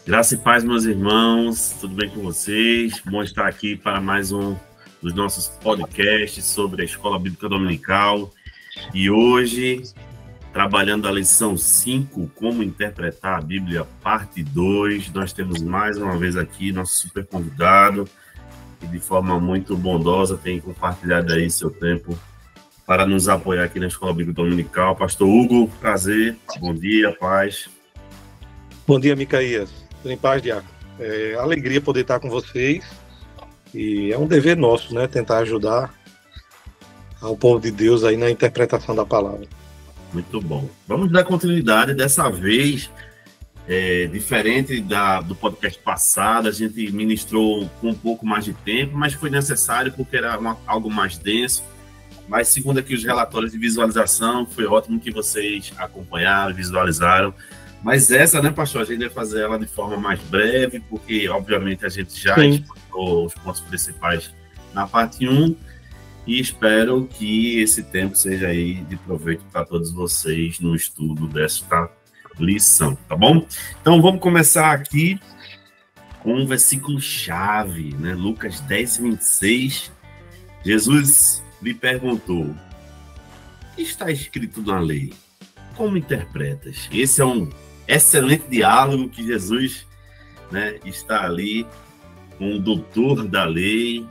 Graça e paz, meus irmãos, tudo bem com vocês? Bom estar aqui para mais um dos nossos podcasts sobre a Escola Bíblica Dominical. E hoje, trabalhando a lição 5, Como Interpretar a Bíblia, parte 2, nós temos mais uma vez aqui nosso super convidado, que de forma muito bondosa tem compartilhado aí seu tempo para nos apoiar aqui na Escola Bíblica Dominical. Pastor Hugo, prazer, bom dia, paz. Bom dia, Micaías. Tudo em paz, Diácono. Alegria poder estar com vocês e é um dever nosso, né, tentar ajudar ao povo de Deus aí na interpretação da palavra. Muito bom. Vamos dar continuidade dessa vez, diferente do podcast passado, a gente ministrou com um pouco mais de tempo, mas foi necessário porque era algo mais denso. Mas segundo aqui os relatórios de visualização, foi ótimo que vocês acompanharam, visualizaram. Mas essa, né, pastor, a gente vai fazer ela de forma mais breve, porque, obviamente, a gente já explorou os pontos principais na parte 1 e espero que esse tempo seja aí de proveito para todos vocês no estudo desta lição, tá bom? Então, vamos começar aqui com um versículo-chave, né? Lucas 10, 26. Jesus lhe perguntou: o que está escrito na lei? Como interpretas? Esse é um excelente diálogo que Jesus, né, está ali com o doutor da lei,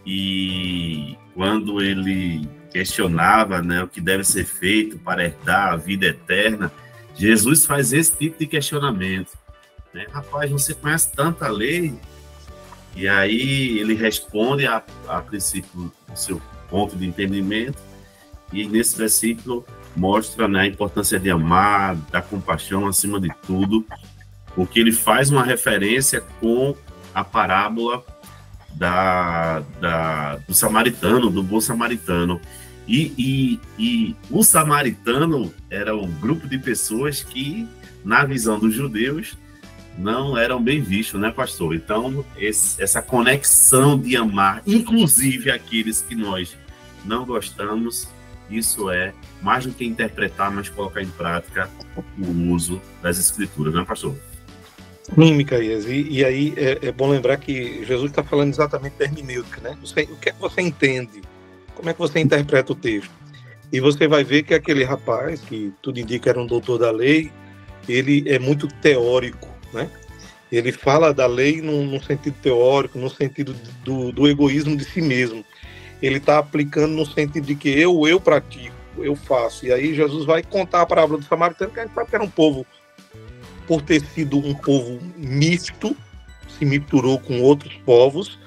e quando ele questionava, né, o que deve ser feito para herdar a vida eterna, Jesus faz esse tipo de questionamento, né? Rapaz, você conhece tanta lei? E aí ele responde a princípio o seu ponto de entendimento, e nesse versículo mostra, né, a importância de amar, da compaixão acima de tudo, porque ele faz uma referência com a parábola do samaritano, do bom samaritano. E o samaritano era um grupo de pessoas que, na visão dos judeus, não eram bem vistos, né, pastor? Então, essa conexão de amar, inclusive aqueles que nós não gostamos, isso é mais do que interpretar, mas colocar em prática o uso das escrituras, não é, pastor? Sim, Micaías. E aí é bom lembrar que Jesus está falando exatamente de hermenêutica, né? O que é que você entende? Como é que você interpreta o texto? E você vai ver que aquele rapaz, que tudo indica era um doutor da lei, ele é muito teórico, né? Ele fala da lei num sentido teórico, no sentido do egoísmo de si mesmo. Ele está aplicando no sentido de que eu pratico, eu faço. E aí Jesus vai contar a parábola do samaritano, que a gente sabe que era um povo, por ter sido um povo misto, se misturou com outros povos,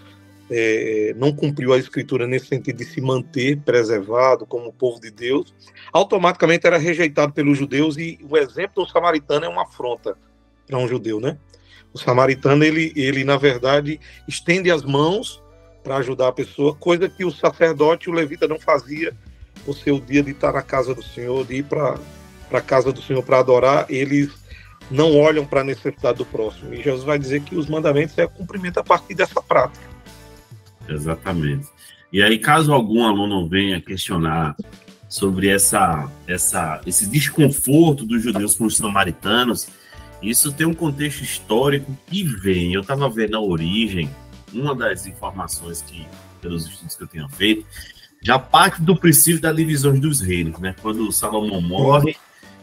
não cumpriu a escritura nesse sentido de se manter preservado como povo de Deus, automaticamente era rejeitado pelos judeus, e o exemplo do samaritano é uma afronta para um judeu, né? O samaritano, ele na verdade, estende as mãos para ajudar a pessoa, coisa que o sacerdote e o levita não fazia. O seu dia de estar na casa do Senhor, de ir para a casa do Senhor para adorar, eles não olham para a necessidade do próximo. E Jesus vai dizer que os mandamentos é cumprimento a partir dessa prática. Exatamente. E aí, caso algum aluno venha questionar sobre esse desconforto dos judeus com os samaritanos, isso tem um contexto histórico que vem. Eu estava vendo a origem. Uma das informações que, pelos estudos que eu tenho feito, já parte do princípio da divisão dos reinos, né? Quando Salomão morre,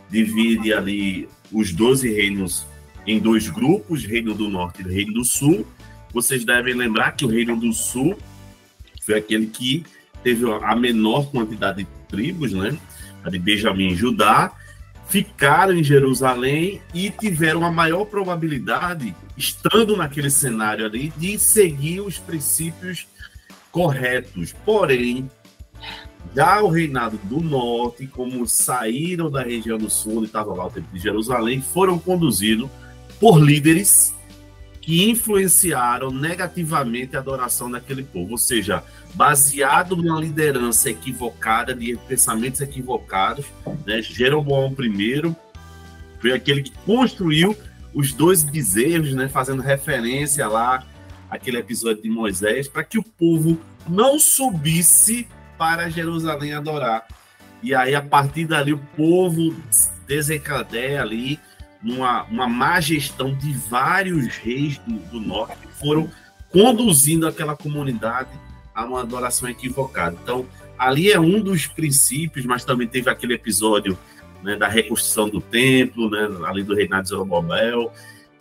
divide ali os 12 reinos em 2 grupos, Reino do Norte e Reino do Sul. Vocês devem lembrar que o Reino do Sul foi aquele que teve a menor quantidade de tribos, né? A de Benjamim e Judá, ficaram em Jerusalém e tiveram a maior probabilidade, estando naquele cenário ali, de seguir os princípios corretos. Porém, já o reinado do norte, como saíram da região do sul, onde estava lá o templo de Jerusalém, foram conduzidos por líderes que influenciaram negativamente a adoração daquele povo, ou seja, baseado numa liderança equivocada, de pensamentos equivocados, né? Jeroboão I foi aquele que construiu os 2 bezerros, né? Fazendo referência lá àquele episódio de Moisés, para que o povo não subisse para Jerusalém adorar. E aí, a partir dali, o povo desencadeia ali uma má gestão de vários reis do norte que foram conduzindo aquela comunidade a uma adoração equivocada. Então, ali é um dos princípios, mas também teve aquele episódio, né, da reconstrução do templo, né, ali do reinado de Zorobabel,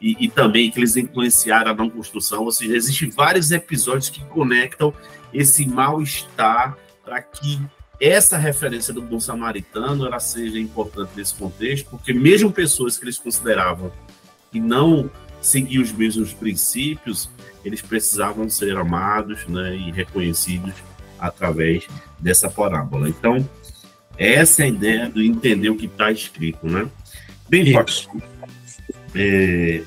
e também que eles influenciaram a não construção. Ou seja, existem vários episódios que conectam esse mal-estar para que essa referência do bom samaritano ela seja importante nesse contexto, porque mesmo pessoas que eles consideravam que não seguiam os mesmos princípios, eles precisavam ser amados, né, e reconhecidos através dessa parábola. Então, essa é a ideia de entender o que está escrito, né? Bem, pastor,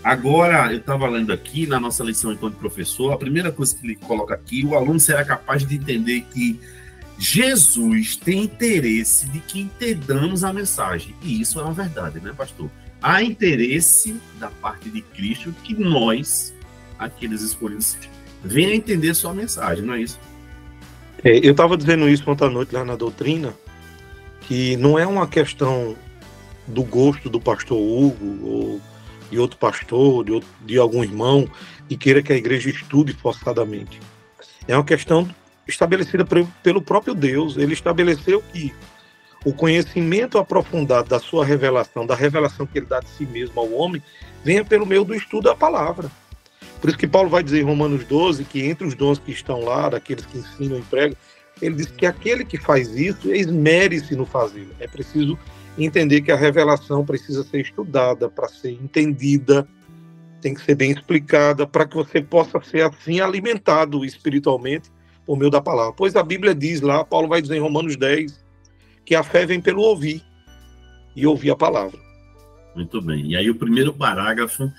agora eu estava lendo aqui na nossa lição enquanto professor, a primeira coisa que ele coloca aqui, o aluno será capaz de entender que Jesus tem interesse de que entendamos a mensagem. E isso é uma verdade, né, pastor? Há interesse da parte de Cristo que nós, aqueles escolhidos, venham a entender sua mensagem, não é isso? Eu estava dizendo isso ontem à noite lá na doutrina, que não é uma questão do gosto do pastor Hugo ou de outro pastor, de algum irmão, que queira que a igreja estude forçadamente. É uma questão estabelecida pelo próprio Deus. Ele estabeleceu que o conhecimento aprofundado da sua revelação, da revelação que ele dá de si mesmo ao homem, venha pelo meio do estudo da palavra. Por isso que Paulo vai dizer em Romanos 12, que entre os dons que estão lá, daqueles que ensinam e pregam, ele diz que aquele que faz isso, esmere-se no fazê-lo. É preciso entender que a revelação precisa ser estudada para ser entendida, tem que ser bem explicada, para que você possa ser assim alimentado espiritualmente por meio da palavra. Pois a Bíblia diz lá, Paulo vai dizer em Romanos 10, que a fé vem pelo ouvir, e ouvir a palavra. Muito bem. E aí o primeiro parágrafo,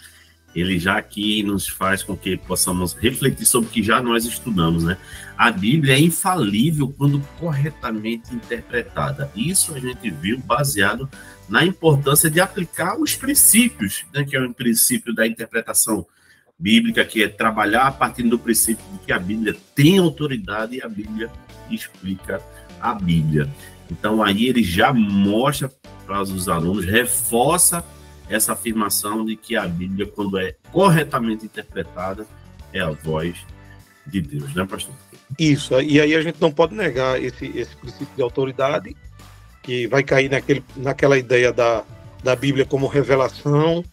ele já aqui nos faz com que possamos refletir sobre o que já nós estudamos, né? A Bíblia é infalível quando corretamente interpretada. Isso a gente viu baseado na importância de aplicar os princípios, né? Que é o princípio da interpretação bíblica, que é trabalhar a partir do princípio de que a Bíblia tem autoridade e a Bíblia explica a Bíblia. Então aí ele já mostra para os alunos, reforça essa afirmação de que a Bíblia, quando é corretamente interpretada, é a voz de Deus, né, pastor? Isso, e aí a gente não pode negar esse princípio de autoridade, que vai cair naquela ideia da Bíblia como revelação,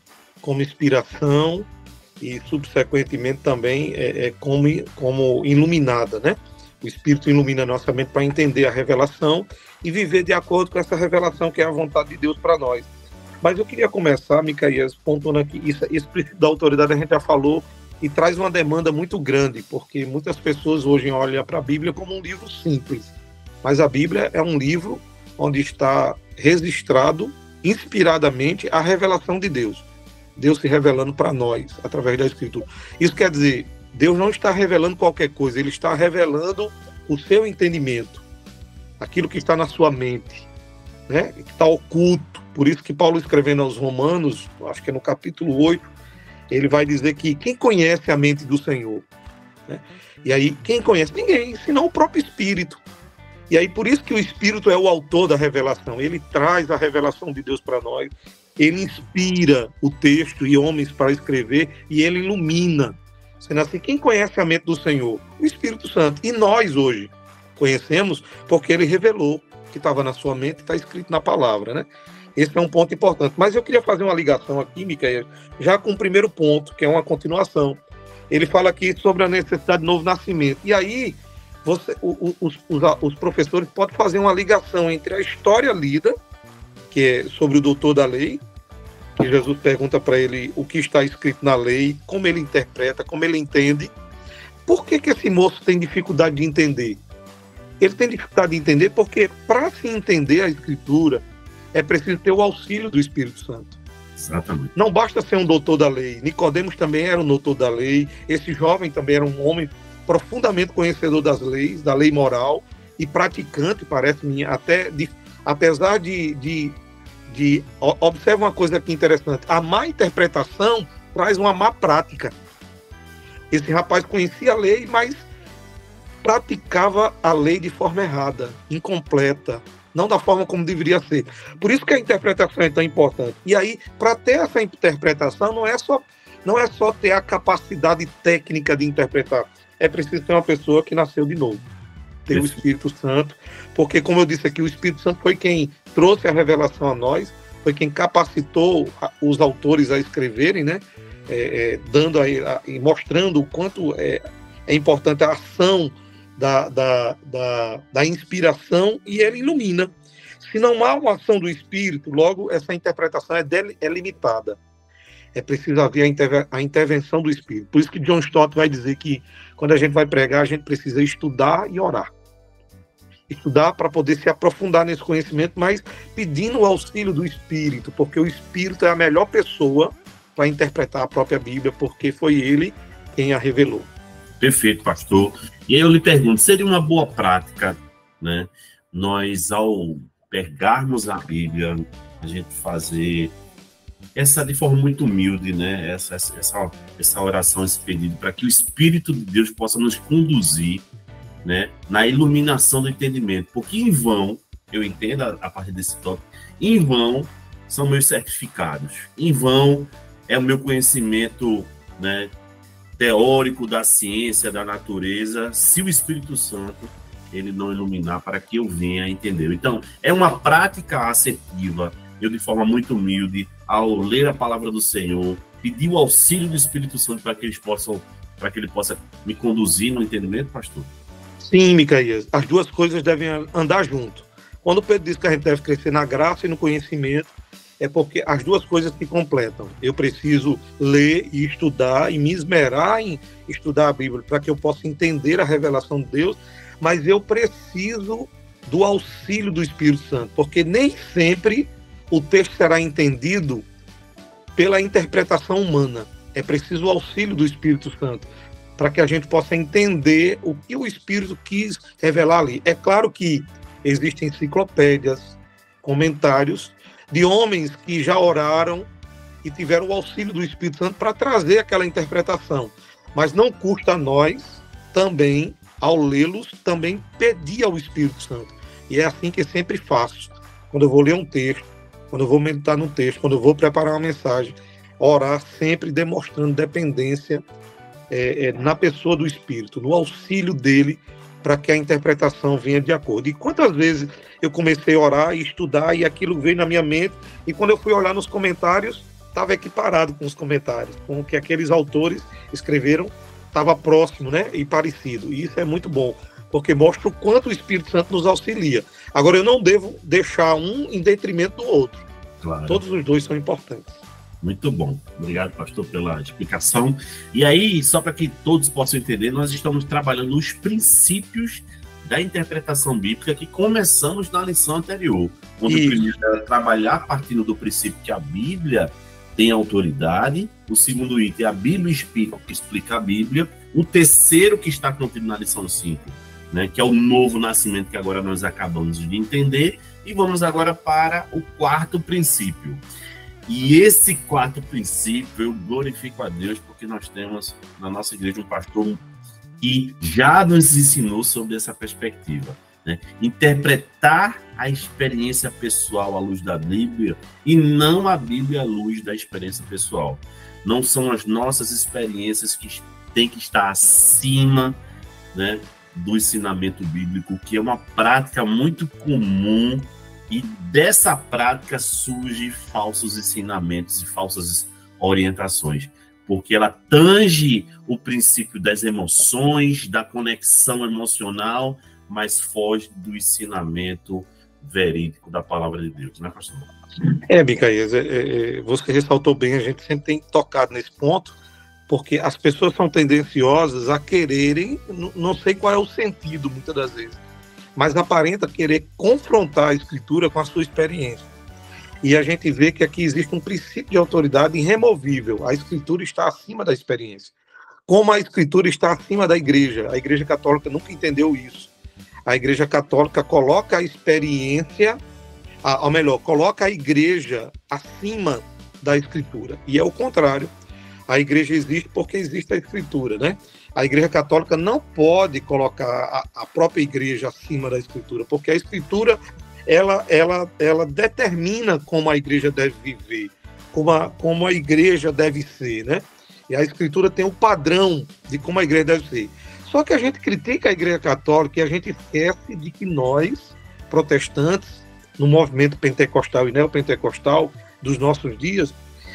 como inspiração, e subsequentemente também como iluminada, né? O Espírito ilumina a nossa mente para entender a revelação e viver de acordo com essa revelação que é a vontade de Deus para nós. Mas eu queria começar, Micaías, pontuando aqui, esse princípio da autoridade a gente já falou e traz uma demanda muito grande, porque muitas pessoas hoje olham para a Bíblia como um livro simples, mas a Bíblia é um livro onde está registrado, inspiradamente, a revelação de Deus. Deus se revelando para nós, através da Escritura. Isso quer dizer, Deus não está revelando qualquer coisa, Ele está revelando o seu entendimento, aquilo que está na sua mente, né? Que está oculto. Por isso que Paulo, escrevendo aos Romanos, acho que é no capítulo 8, ele vai dizer que quem conhece a mente do Senhor? Né? E aí, quem conhece? Ninguém, senão o próprio Espírito. E aí, por isso que o Espírito é o autor da revelação. Ele traz a revelação de Deus para nós, ele inspira o texto e homens para escrever, e ele ilumina. Sendo assim, quem conhece a mente do Senhor? O Espírito Santo. E nós, hoje, conhecemos porque ele revelou que estava na sua mente e está escrito na palavra, né? Esse é um ponto importante. Mas eu queria fazer uma ligação aqui, Micaías, já com o primeiro ponto, que é uma continuação. Ele fala aqui sobre a necessidade de novo nascimento. E aí, os professores podem fazer uma ligação entre a história lida, que é sobre o doutor da lei, que Jesus pergunta para ele o que está escrito na lei, como ele interpreta, como ele entende. Por que esse moço tem dificuldade de entender? Ele tem dificuldade de entender porque, para se entender a Escritura, é preciso ter o auxílio do Espírito Santo. Exatamente. Não basta ser um doutor da lei. Nicodemos também era um doutor da lei. Esse jovem também era um homem profundamente conhecedor das leis, da lei moral, e praticante, parece-me, apesar de observa uma coisa aqui interessante, a má interpretação traz uma má prática. Esse rapaz conhecia a lei, mas praticava a lei de forma errada, incompleta, não da forma como deveria ser. Por isso que a interpretação é tão importante. E aí, para ter essa interpretação, não é só ter a capacidade técnica de interpretar, é preciso ser uma pessoa que nasceu de novo, ter o Espírito Santo, porque, como eu disse aqui, o Espírito Santo foi quem trouxe a revelação a nós, foi quem capacitou os autores a escreverem, né? E mostrando o quanto é importante a ação da inspiração, e ele ilumina. Se não há uma ação do Espírito, logo essa interpretação é limitada. É preciso haver a intervenção do Espírito. Por isso que John Stott vai dizer que quando a gente vai pregar, a gente precisa estudar e orar. Estudar para poder se aprofundar nesse conhecimento, mas pedindo o auxílio do Espírito, porque o Espírito é a melhor pessoa para interpretar a própria Bíblia, porque foi ele quem a revelou. Perfeito, pastor. E aí eu lhe pergunto, seria uma boa prática, né, nós, ao pegarmos a Bíblia, a gente fazer essa de forma muito humilde, né, essa oração, esse pedido, para que o Espírito de Deus possa nos conduzir, né, na iluminação do entendimento, porque em vão, eu entendo a partir desse tópico, em vão são meus certificados, em vão é o meu conhecimento, né, teórico da ciência, da natureza, se o Espírito Santo ele não iluminar para que eu venha a entender. Então, é uma prática assertiva, eu de forma muito humilde, ao ler a palavra do Senhor, pedir o auxílio do Espírito Santo para que ele possa me conduzir no entendimento, pastor. Sim, Micaías, as duas coisas devem andar junto. Quando Pedro diz que a gente deve crescer na graça e no conhecimento, é porque as duas coisas se completam. Eu preciso ler e estudar e me esmerar em estudar a Bíblia para que eu possa entender a revelação de Deus, mas eu preciso do auxílio do Espírito Santo, porque nem sempre o texto será entendido pela interpretação humana. É preciso o auxílio do Espírito Santo para que a gente possa entender o que o Espírito quis revelar ali. É claro que existem enciclopédias, comentários de homens que já oraram e tiveram o auxílio do Espírito Santo para trazer aquela interpretação. Mas não custa a nós também, ao lê-los, também pedir ao Espírito Santo. E é assim que eu sempre faço. Quando eu vou ler um texto, quando eu vou meditar num texto, quando eu vou preparar uma mensagem, orar sempre demonstrando dependência na pessoa do Espírito, no auxílio dele, para que a interpretação venha de acordo. E quantas vezes eu comecei a orar e estudar e aquilo veio na minha mente, e quando eu fui olhar nos comentários, estava equiparado com os comentários, com o que aqueles autores escreveram, estava próximo, né, e parecido. E isso é muito bom, porque mostra o quanto o Espírito Santo nos auxilia. Agora, eu não devo deixar um em detrimento do outro. Claro. Todos os dois são importantes. Muito bom. Obrigado, pastor, pela explicação. E aí, só para que todos possam entender, nós estamos trabalhando os princípios da interpretação bíblica que começamos na lição anterior. Onde o primeiro era trabalhar partindo do princípio que a Bíblia tem autoridade. O segundo item, a Bíblia e o Espírito que explica a Bíblia. O terceiro, que está contido na lição 5, né, que é o novo nascimento que agora nós acabamos de entender. E vamos agora para o quarto princípio. E esse quarto princípio, eu glorifico a Deus, porque nós temos na nossa igreja um pastor que já nos ensinou sobre essa perspectiva, né? Interpretar a experiência pessoal à luz da Bíblia e não a Bíblia à luz da experiência pessoal. Não são as nossas experiências que têm que estar acima, né, do ensinamento bíblico, que é uma prática muito comum. E dessa prática surgem falsos ensinamentos e falsas orientações, porque ela tange o princípio das emoções, da conexão emocional, mas foge do ensinamento verídico da palavra de Deus, né, pastor? Micaías, você ressaltou bem, a gente sempre tem tocado nesse ponto, porque as pessoas são tendenciosas a quererem, não sei qual é o sentido, muitas das vezes, mas aparenta querer confrontar a Escritura com a sua experiência. E a gente vê que aqui existe um princípio de autoridade irremovível. A Escritura está acima da experiência. Como a Escritura está acima da Igreja. A Igreja Católica nunca entendeu isso. A Igreja Católica coloca a experiência, ou melhor, coloca a Igreja acima da Escritura. E é o contrário. A Igreja existe porque existe a Escritura, né? A Igreja Católica não pode colocar a própria Igreja acima da Escritura, porque a Escritura ela determina como a igreja deve viver, como a igreja deve ser, né? E a Escritura tem um padrão de como a igreja deve ser. Só que a gente critica a Igreja Católica e a gente esquece de que nós, protestantes, no movimento pentecostal e neopentecostal dos nossos dias,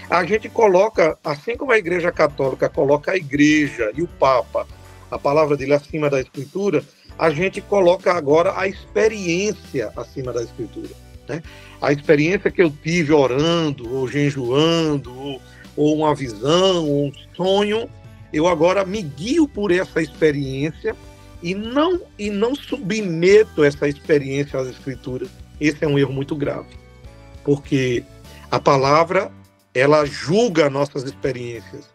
a gente coloca, assim como a Igreja Católica coloca a Igreja e o Papa, a palavra dele acima da Escritura, a gente coloca agora a experiência acima da Escritura, né? A experiência que eu tive orando, ou jejuando, ou uma visão, ou um sonho, eu agora me guio por essa experiência e não submeto essa experiência às Escrituras. Esse é um erro muito grave, porque a palavra, ela julga nossas experiências.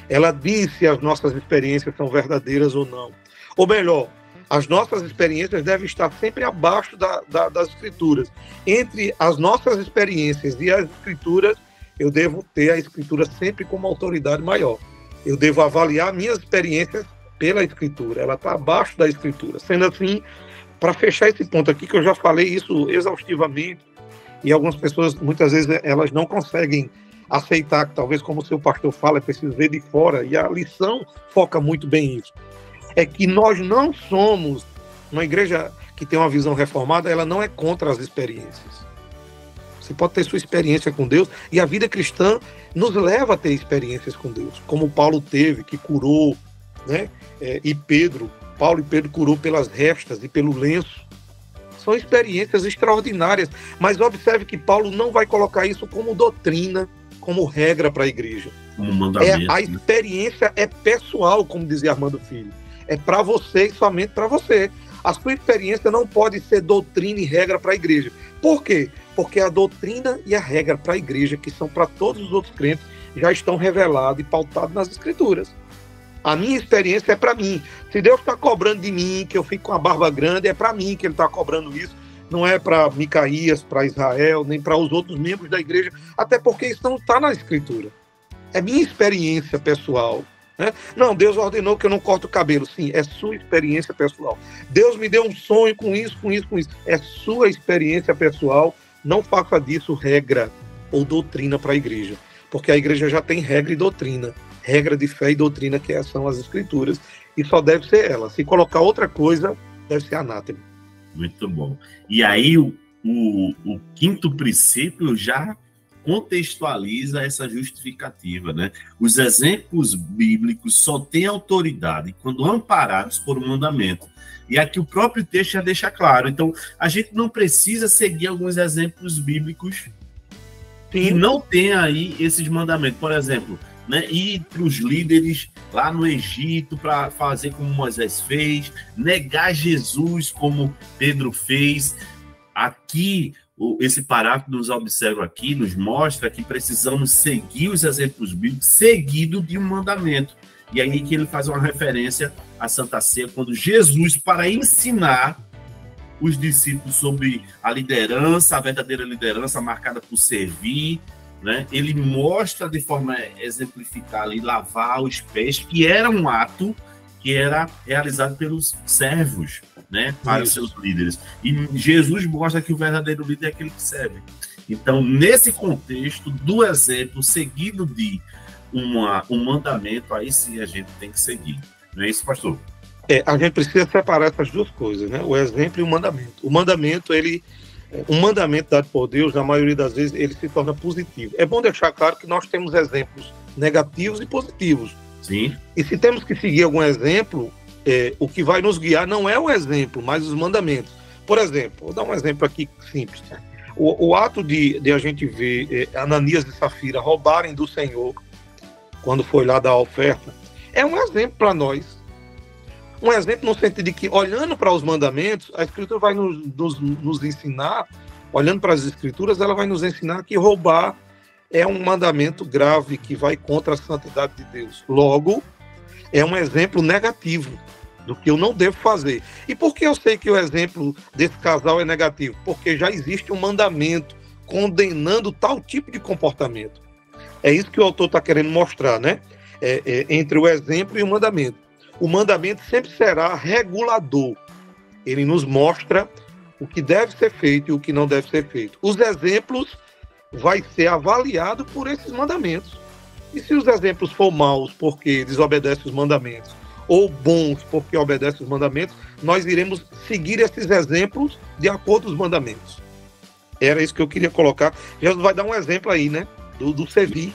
Ela diz se as nossas experiências são verdadeiras ou não. Ou melhor, as nossas experiências devem estar sempre abaixo das Escrituras. Entre as nossas experiências e as Escrituras, eu devo ter a Escritura sempre como autoridade maior. Eu devo avaliar minhas experiências pela Escritura. Ela está abaixo da Escritura. Sendo assim, para fechar esse ponto aqui, que eu já falei isso exaustivamente, e algumas pessoas, muitas vezes, elas não conseguem aceitar que talvez, como o seu pastor fala, é preciso ver de fora, e a lição foca muito bem isso. É que nós não somos, uma igreja que tem uma visão reformada, ela não é contra as experiências. Você pode ter sua experiência com Deus, e a vida cristã nos leva a ter experiências com Deus, como Paulo teve, que curou, né? Paulo e Pedro curou pelas restas e pelo lenço. São experiências extraordinárias, mas observe que Paulo não vai colocar isso como doutrina, como regra para a igreja. Como mandamento, a experiência é pessoal, como dizia Armando Filho. É para você e somente para você. A sua experiência não pode ser doutrina e regra para a igreja. Por quê? Porque a doutrina e a regra para a igreja, que são para todos os outros crentes, já estão revelados e pautados nas Escrituras. A minha experiência é para mim. Se Deus está cobrando de mim, que eu fico com a barba grande, é para mim que Ele está cobrando isso. Não é para Micaías, para Israel, nem para os outros membros da igreja, até porque isso não está na Escritura. É minha experiência pessoal. Né? Não, Deus ordenou que eu não corte o cabelo. Sim, é sua experiência pessoal. Deus me deu um sonho com isso. É sua experiência pessoal. Não faça disso regra ou doutrina para a igreja. Porque a igreja já tem regra e doutrina. Regra de fé e doutrina, que são as Escrituras. E só deve ser ela. Se colocar outra coisa, deve ser anátema. Muito bom. E aí o quinto princípio já contextualiza essa justificativa, né? Os exemplos bíblicos só têm autoridade quando amparados por um mandamento. E aqui o próprio texto já deixa claro. Então, a gente não precisa seguir alguns exemplos bíblicos que não tem aí esses mandamentos. Por exemplo, né, ir para os líderes lá no Egito para fazer como Moisés fez, negar Jesus como Pedro fez. Aqui, esse parágrafo nos observa aqui, nos mostra que precisamos seguir os exemplos bíblicos seguido de um mandamento. E aí que ele faz uma referência à Santa Ceia, quando Jesus, para ensinar os discípulos sobre a liderança, a verdadeira liderança marcada por servir, né? Ele mostra de forma exemplificada ali, lavar os pés, que era um ato que era realizado pelos servos, né, para os seus líderes. E Jesus mostra que o verdadeiro líder é aquele que serve. Então, nesse contexto do exemplo seguido de um mandamento, aí sim a gente tem que seguir. Não é isso, pastor? A gente precisa separar essas duas coisas, né? O exemplo e o mandamento. O mandamento, um mandamento dado por Deus, na maioria das vezes, ele se torna positivo. É bom deixar claro que nós temos exemplos negativos e positivos. Sim. E se temos que seguir algum exemplo, o que vai nos guiar não é o exemplo, mas os mandamentos. Por exemplo, vou dar um exemplo aqui simples. O ato de a gente ver Ananias e Safira roubarem do Senhor, quando foi lá dar a oferta, é um exemplo para nós. Um exemplo no sentido de que, olhando para os mandamentos, a Escritura vai nos ensinar, olhando para as Escrituras, ela vai nos ensinar que roubar é um mandamento grave que vai contra a santidade de Deus. Logo, é um exemplo negativo do que eu não devo fazer. E por que eu sei que o exemplo desse casal é negativo? Porque já existe um mandamento condenando tal tipo de comportamento. É isso que o autor está querendo mostrar, né? Entre o exemplo e o mandamento. O mandamento sempre será regulador. Ele nos mostra o que deve ser feito e o que não deve ser feito. Os exemplos vai ser avaliado por esses mandamentos. E se os exemplos for maus porque desobedecem os mandamentos, ou bons porque obedecem os mandamentos, nós iremos seguir esses exemplos de acordo com os mandamentos. Era isso que eu queria colocar. Jesus vai dar um exemplo aí, né? Do servir,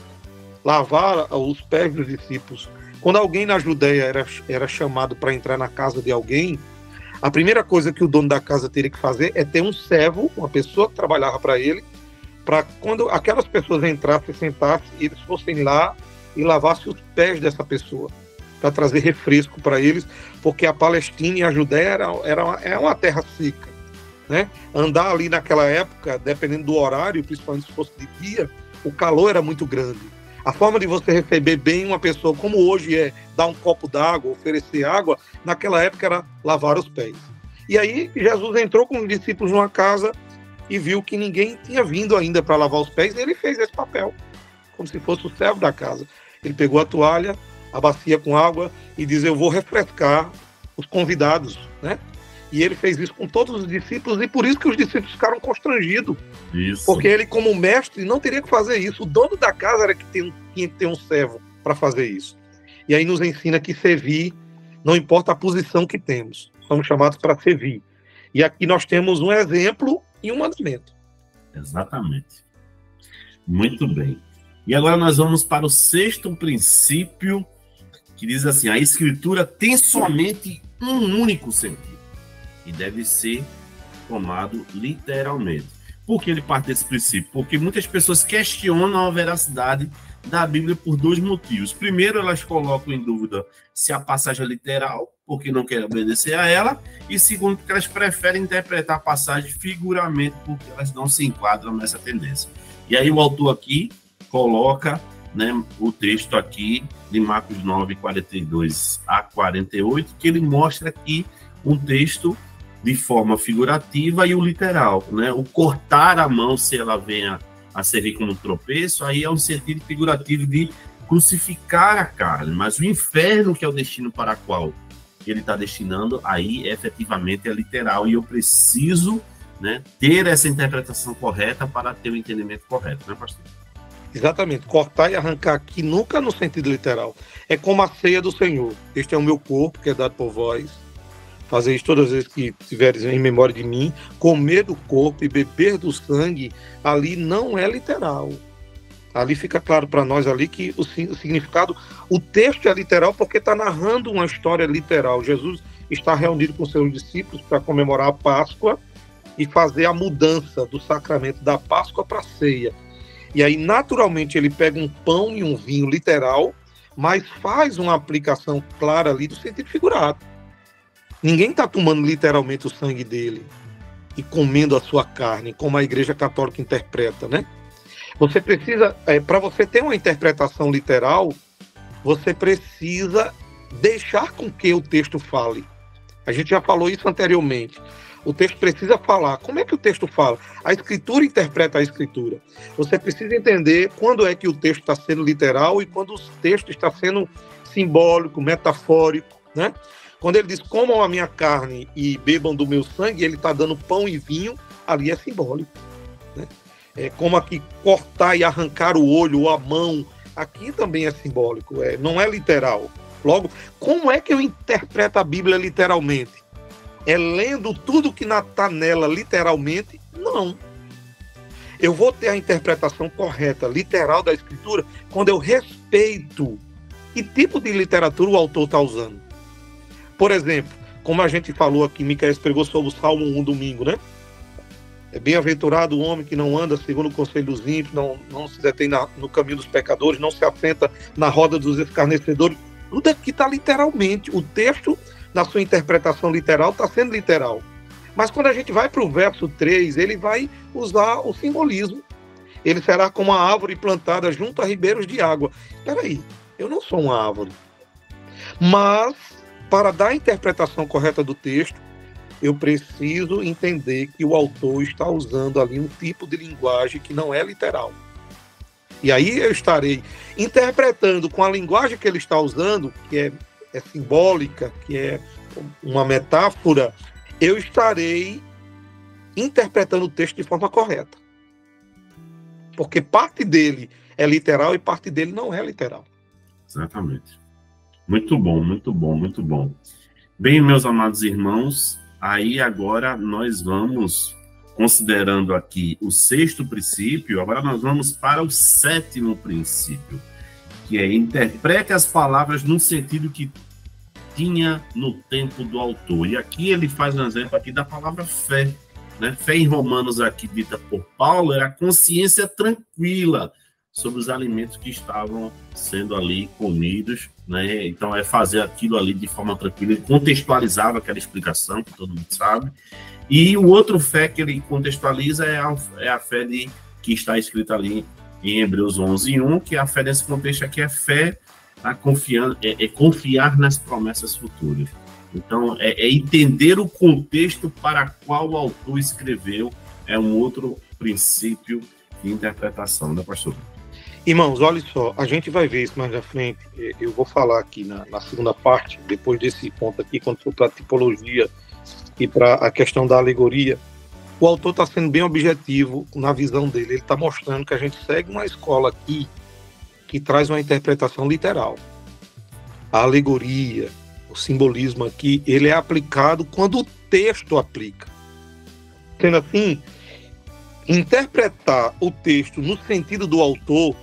lavar os pés dos discípulos. Quando alguém na Judéia era chamado para entrar na casa de alguém, a primeira coisa que o dono da casa teria que fazer é ter um servo, uma pessoa que trabalhava para ele, para quando aquelas pessoas entrassem, sentassem, eles fossem lá e lavassem os pés dessa pessoa, para trazer refresco para eles, porque a Palestina e a Judéia é uma terra seca, né? Andar ali naquela época, dependendo do horário, principalmente se fosse de dia, o calor era muito grande. A forma de você receber bem uma pessoa, como hoje é dar um copo d'água, oferecer água, naquela época era lavar os pés. E aí Jesus entrou com os discípulos numa casa e viu que ninguém tinha vindo ainda para lavar os pés, e ele fez esse papel, como se fosse o servo da casa. Ele pegou a toalha, a bacia com água e diz: eu vou refrescar os convidados, né? E ele fez isso com todos os discípulos, e por isso que os discípulos ficaram constrangidos. Isso. Porque ele, como mestre, não teria que fazer isso. O dono da casa era que tinha que ter um servo para fazer isso. E aí nos ensina que servir, não importa a posição que temos, somos chamados para servir. E aqui nós temos um exemplo e um mandamento. Exatamente. Muito bem. E agora nós vamos para o sexto princípio, que diz assim: a Escritura tem somente um único sentido e deve ser tomado literalmente. Por que ele parte desse princípio? Porque muitas pessoas questionam a veracidade da Bíblia por dois motivos. Primeiro, elas colocam em dúvida se a passagem é literal, porque não querem obedecer a ela, e segundo, porque elas preferem interpretar a passagem figuramente, porque elas não se enquadram nessa tendência. E aí o autor aqui coloca, né, o texto aqui de Marcos 9, 42 a 48, que ele mostra aqui um texto de forma figurativa e o literal, né? O cortar a mão, se ela venha a servir como tropeço, aí é um sentido figurativo de crucificar a carne, mas o inferno, que é o destino para o qual ele está destinando, aí efetivamente é literal, e eu preciso, né, ter essa interpretação correta para ter o entendimento correto, né, pastor? Exatamente, cortar e arrancar aqui nunca no sentido literal. É como a ceia do Senhor. Este é o meu corpo, que é dado por vós. Fazer isso todas as vezes que tiveres em memória de mim. Comer do corpo e beber do sangue, ali não é literal. Ali fica claro para nós ali que o significado, o texto é literal porque está narrando uma história literal. Jesus está reunido com seus discípulos para comemorar a Páscoa e fazer a mudança do sacramento da Páscoa para a ceia. E aí, naturalmente, ele pega um pão e um vinho literal, mas faz uma aplicação clara ali do sentido figurado. Ninguém está tomando literalmente o sangue dele e comendo a sua carne, como a Igreja Católica interpreta, né? Você precisa, para você ter uma interpretação literal, você precisa deixar com que o texto fale. A gente já falou isso anteriormente. O texto precisa falar. Como é que o texto fala? A Escritura interpreta a Escritura. Você precisa entender quando é que o texto está sendo literal e quando o texto está sendo simbólico, metafórico, né? Quando ele diz: comam a minha carne e bebam do meu sangue, ele está dando pão e vinho, ali é simbólico, né? É como aqui cortar e arrancar o olho ou a mão, aqui também é simbólico, não é literal. Logo, como é que eu interpreto a Bíblia literalmente? É lendo tudo que está nela literalmente? Não. Eu vou ter a interpretação correta, literal da Escritura, quando eu respeito que tipo de literatura o autor está usando. Por exemplo, como a gente falou aqui, Micael pregou sobre o Salmo 1 domingo, né? É bem-aventurado o homem que não anda segundo o conselho dos ímpios, não se detém no caminho dos pecadores, não se assenta na roda dos escarnecedores. Tudo aqui está literalmente. O texto, na sua interpretação literal, está sendo literal. Mas quando a gente vai para o verso 3, ele vai usar o simbolismo. Ele será como uma árvore plantada junto a ribeiros de água. Espera aí, eu não sou uma árvore. Mas, para dar a interpretação correta do texto, eu preciso entender que o autor está usando ali um tipo de linguagem que não é literal. E aí eu estarei interpretando com a linguagem que ele está usando, que é simbólica, que é uma metáfora, eu estarei interpretando o texto de forma correta. Porque parte dele é literal e parte dele não é literal. Exatamente. Muito bom, muito bom, muito bom. Bem, meus amados irmãos, aí agora nós vamos, considerando aqui o 6º princípio, agora nós vamos para o 7º princípio, que é interprete as palavras no sentido que tinha no tempo do autor. E aqui ele faz um exemplo aqui da palavra fé. Né? Fé em Romanos, aqui dita por Paulo, era a consciência tranquila sobre os alimentos que estavam sendo ali comidos, né? Então é fazer aquilo ali de forma tranquila. Ele contextualizava aquela explicação, que todo mundo sabe. E o outro fé que ele contextualiza é a fé que está escrita ali em Hebreus 11:1, que a fé nesse contexto aqui é fé confiar nas promessas futuras. Então, é entender o contexto para qual o autor escreveu, é um outro princípio de interpretação, né, pastor? Irmãos, olha só, a gente vai ver isso mais na frente. Eu vou falar aqui na segunda parte, depois desse ponto aqui, quando for para a tipologia e para a questão da alegoria. O autor está sendo bem objetivo na visão dele. Ele está mostrando que a gente segue uma escola aqui que traz uma interpretação literal. A alegoria, o simbolismo aqui, ele é aplicado quando o texto aplica. Sendo assim, interpretar o texto no sentido do autor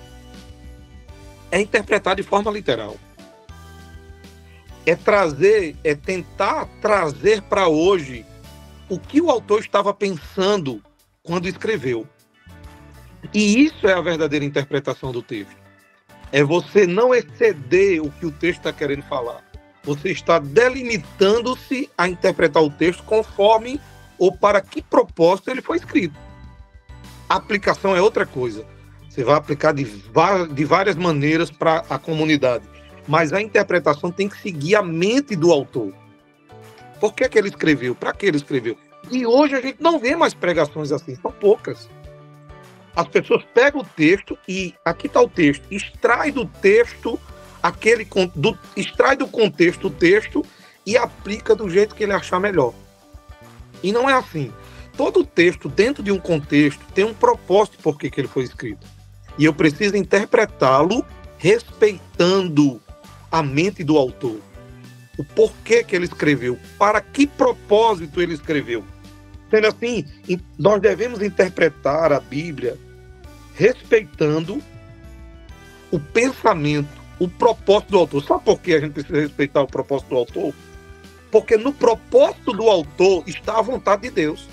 é interpretar de forma literal. É tentar trazer para hoje o que o autor estava pensando quando escreveu. E isso é a verdadeira interpretação do texto. É você não exceder o que o texto está querendo falar. Você está delimitando-se a interpretar o texto conforme ou para que propósito ele foi escrito. A aplicação é outra coisa. Você vai aplicar de várias maneiras para a comunidade. Mas a interpretação tem que seguir a mente do autor. Por que ele escreveu? Para que ele escreveu? E hoje a gente não vê mais pregações assim, são poucas. As pessoas pegam o texto e aqui está o texto, extrai do texto extrai do contexto o texto e aplica do jeito que ele achar melhor. E não é assim. Todo texto dentro de um contexto tem um propósito por que ele foi escrito. E eu preciso interpretá-lo respeitando a mente do autor. O porquê que ele escreveu, para que propósito ele escreveu. Sendo assim, nós devemos interpretar a Bíblia respeitando o pensamento, o propósito do autor. Sabe por que a gente precisa respeitar o propósito do autor? Porque no propósito do autor está a vontade de Deus.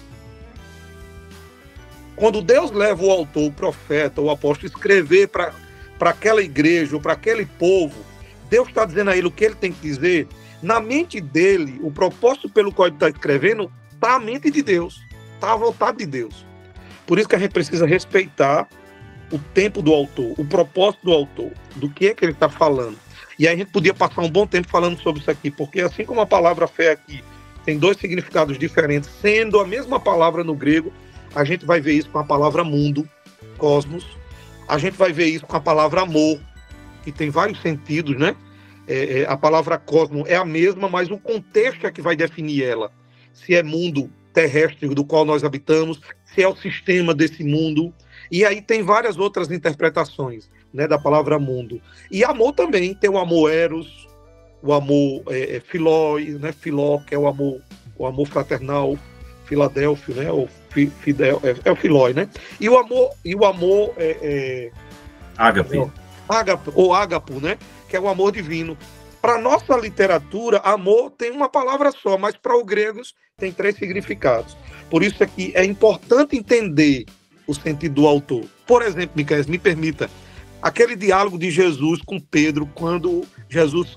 Quando Deus leva o autor, o profeta, o apóstolo, escrever para aquela igreja ou para aquele povo, Deus está dizendo a ele o que ele tem que dizer. Na mente dele, o propósito pelo qual ele está escrevendo está a mente de Deus, está a vontade de Deus. Por isso que a gente precisa respeitar o tempo do autor, o propósito do autor, do que é que ele está falando. E aí a gente podia passar um bom tempo falando sobre isso aqui, porque assim como a palavra fé aqui tem dois significados diferentes, sendo a mesma palavra no grego, a gente vai ver isso com a palavra mundo, cosmos, a gente vai ver isso com a palavra amor, que tem vários sentidos, né? A palavra cosmo é a mesma, mas o contexto é que vai definir ela. Se é mundo terrestre do qual nós habitamos, se é o sistema desse mundo. E aí tem várias outras interpretações, né, da palavra mundo. E amor também, tem o amor eros, o amor filói, né, filó, que é o amor fraternal, Filadélfio, né, ou fidel, é o filói, né? E o amor ágape. Ou ágapo, né? Que é o amor divino. Para nossa literatura, amor tem uma palavra só, mas para os gregos tem 3 significados. Por isso aqui é importante entender o sentido do autor. Por exemplo, Micael, me permita, aquele diálogo de Jesus com Pedro, quando Jesus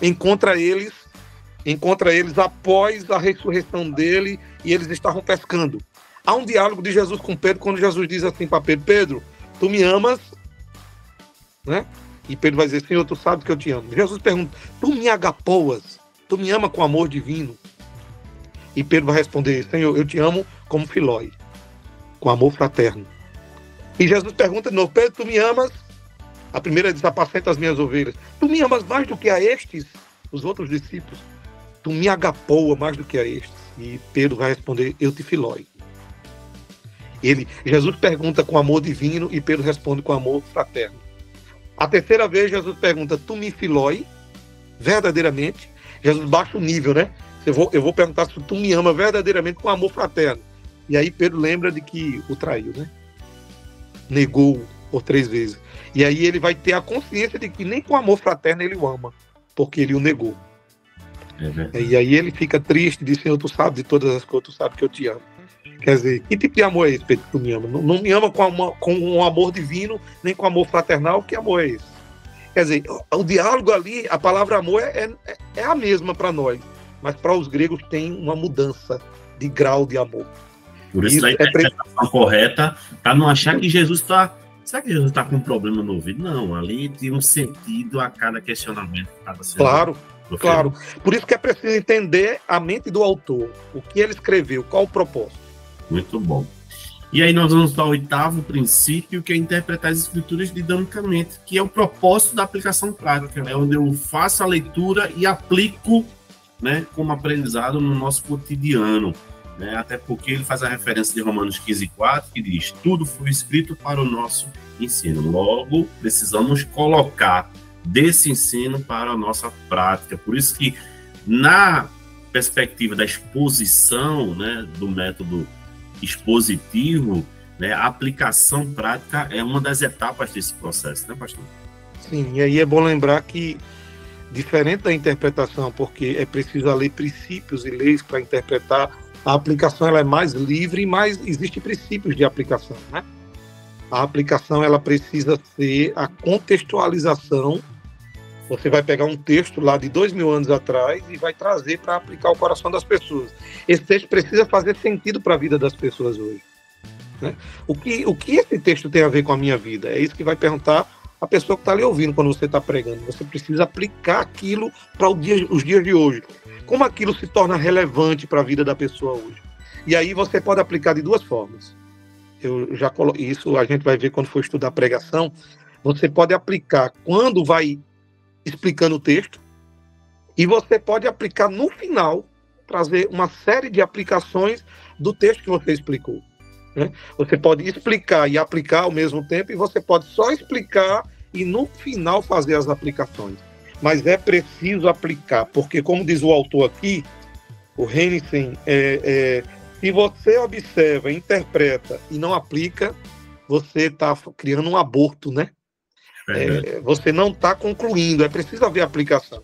encontra eles após a ressurreição dele e eles estavam pescando. Há um diálogo de Jesus com Pedro, quando Jesus diz assim para Pedro: Pedro, tu me amas, né? E Pedro vai dizer: Senhor, tu sabes que eu te amo. Jesus pergunta: tu me agapoas? Tu me ama com amor divino? E Pedro vai responder: Senhor, eu te amo como filói, com amor fraterno. E Jesus pergunta de novo: Pedro, tu me amas? A primeira diz: apacenta as minhas ovelhas. Tu me amas mais do que a estes, os outros discípulos? Tu me agapoa mais do que a estes? E Pedro vai responder: eu te filói. Jesus pergunta com amor divino e Pedro responde com amor fraterno. A terceira vez, Jesus pergunta, tu me filói, verdadeiramente? Jesus baixa o nível, né? Eu vou perguntar se tu me ama verdadeiramente com amor fraterno. E aí Pedro lembra de que o traiu, né? Negou por 3 vezes. E aí ele vai ter a consciência de que nem com amor fraterno ele o ama, porque ele o negou. E aí ele fica triste, diz, Senhor, tu sabe de todas as coisas, tu sabe que eu te amo. Quer dizer, que tipo de amor é esse, Pedro, que tu me ama? Não me ama com um amor divino, nem com amor fraternal, que amor é esse? Quer dizer, o diálogo ali, a palavra amor é a mesma para nós, mas para os gregos tem uma mudança de grau de amor. Por isso a interpretação correta para não achar que Jesus está... Será que Jesus está com um problema no ouvido? Não, ali tem um sentido a cada questionamento que estava sendo... Claro. Por isso que é preciso entender a mente do autor, o que ele escreveu, qual o propósito. Muito bom. E aí nós vamos para o 8º princípio, que é interpretar as escrituras dinamicamente, que é o propósito da aplicação prática, né? Onde eu faço a leitura e aplico, né, como aprendizado no nosso cotidiano, né? Até porque ele faz a referência de Romanos 15:4, que diz, tudo foi escrito para o nosso ensino. Logo, precisamos colocar desse ensino para a nossa prática. Por isso que, na perspectiva da exposição, né, do método expositivo, né, a aplicação prática é uma das etapas desse processo, né, pastor? Sim, e aí é bom lembrar que, diferente da interpretação, porque é preciso ler princípios e leis para interpretar, a aplicação ela é mais livre, mas existem princípios de aplicação, né? A aplicação ela precisa ser a contextualização. Você vai pegar um texto lá de 2000 anos atrás e vai trazer para aplicar ao coração das pessoas. Esse texto precisa fazer sentido para a vida das pessoas hoje, né? O que esse texto tem a ver com a minha vida? É isso que vai perguntar a pessoa que está ali ouvindo quando você está pregando. Você precisa aplicar aquilo para os dias de hoje. Como aquilo se torna relevante para a vida da pessoa hoje? E aí você pode aplicar de 2 formas. Isso a gente vai ver quando for estudar pregação. Você pode aplicar quando vai explicando o texto, e você pode aplicar no final, trazer uma série de aplicações do texto que você explicou, né? Você pode explicar e aplicar ao mesmo tempo, e você pode só explicar e no final fazer as aplicações. Mas é preciso aplicar, porque como diz o autor aqui, o Heineken, se você observa, interpreta e não aplica, você está criando um aborto, né? Você não está concluindo, é preciso haver aplicação.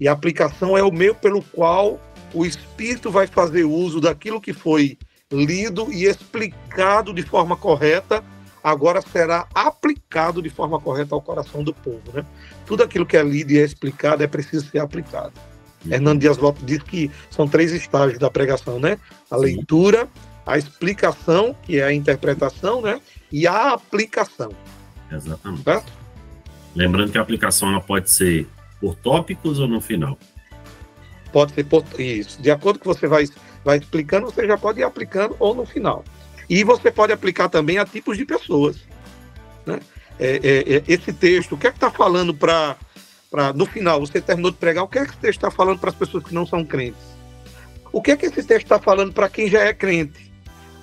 E a aplicação é o meio pelo qual o Espírito vai fazer uso daquilo que foi lido e explicado de forma correta, agora será aplicado de forma correta ao coração do povo, né? Tudo aquilo que é lido e é explicado é preciso ser aplicado. Hernando Dias Lopes diz que são 3 estágios da pregação, né? A leitura, a explicação, que é a interpretação, né? E a aplicação. Exatamente. Certo? Lembrando que a aplicação ela pode ser por tópicos ou no final? Pode ser por isso. De acordo com que você vai explicando, você já pode ir aplicando ou no final. E você pode aplicar também a tipos de pessoas, né? Esse texto, o que é que está falando para no final, você terminou de pregar, o que é que esse texto está falando para as pessoas que não são crentes? O que é que esse texto está falando para quem já é crente?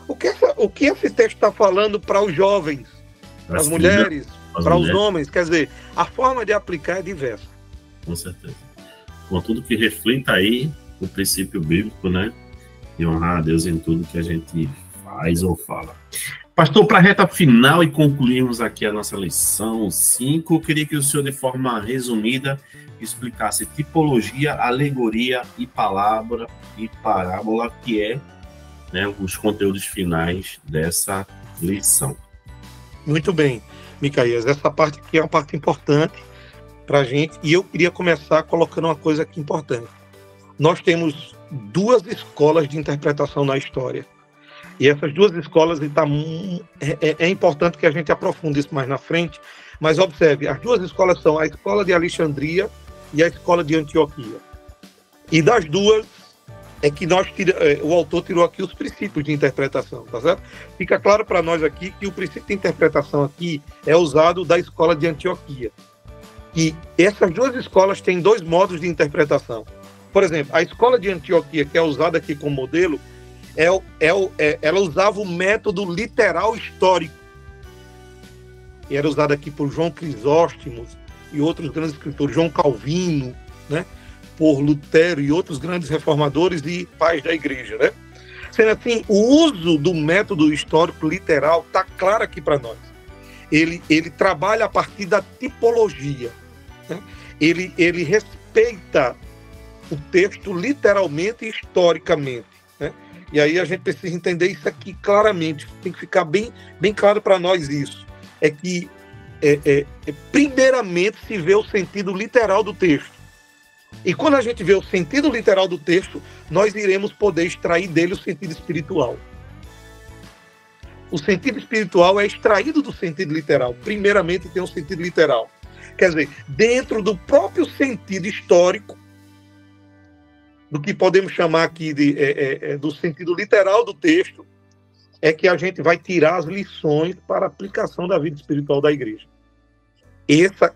O que esse texto está falando para os jovens, para as mulheres, para os homens? Quer dizer, a forma de aplicar é diversa. Com certeza. Contudo que reflita aí o princípio bíblico, né? E honrar a Deus em tudo que a gente faz ou fala. Pastor, para a reta final e concluirmos aqui a nossa lição 5, eu queria que o senhor, de forma resumida, explicasse tipologia, alegoria e parábola, que é, né, os conteúdos finais dessa lição. Muito bem, Micaías. Essa parte aqui é uma parte importante para a gente, e eu queria começar colocando uma coisa aqui importante. Nós temos 2 escolas de interpretação na história. E essas 2 escolas, é importante que a gente aprofunde isso mais na frente, mas observe, as 2 escolas são a escola de Alexandria e a escola de Antioquia. E das 2 é que o autor tirou aqui os princípios de interpretação, tá certo? Fica claro para nós aqui que o princípio de interpretação aqui é usado da escola de Antioquia. E essas 2 escolas têm 2 modos de interpretação. Por exemplo, a escola de Antioquia, que é usada aqui como modelo, ela usava o método literal histórico. E era usado aqui por João Crisóstomo e outros grandes escritores, João Calvino, né? Por Lutero e outros grandes reformadores e pais da igreja, né? Sendo assim, o uso do método histórico literal está claro aqui para nós. Ele trabalha a partir da tipologia, né? Ele respeita o texto literalmente e historicamente, né? E aí a gente precisa entender isso aqui claramente. Tem que ficar bem claro para nós isso. É que, primeiramente, se vê o sentido literal do texto. E quando a gente vê o sentido literal do texto, nós iremos poder extrair dele o sentido espiritual. O sentido espiritual é extraído do sentido literal. Primeiramente, tem um sentido literal. Quer dizer, dentro do próprio sentido histórico, do que podemos chamar aqui do sentido literal do texto, é que a gente vai tirar as lições para a aplicação da vida espiritual da igreja.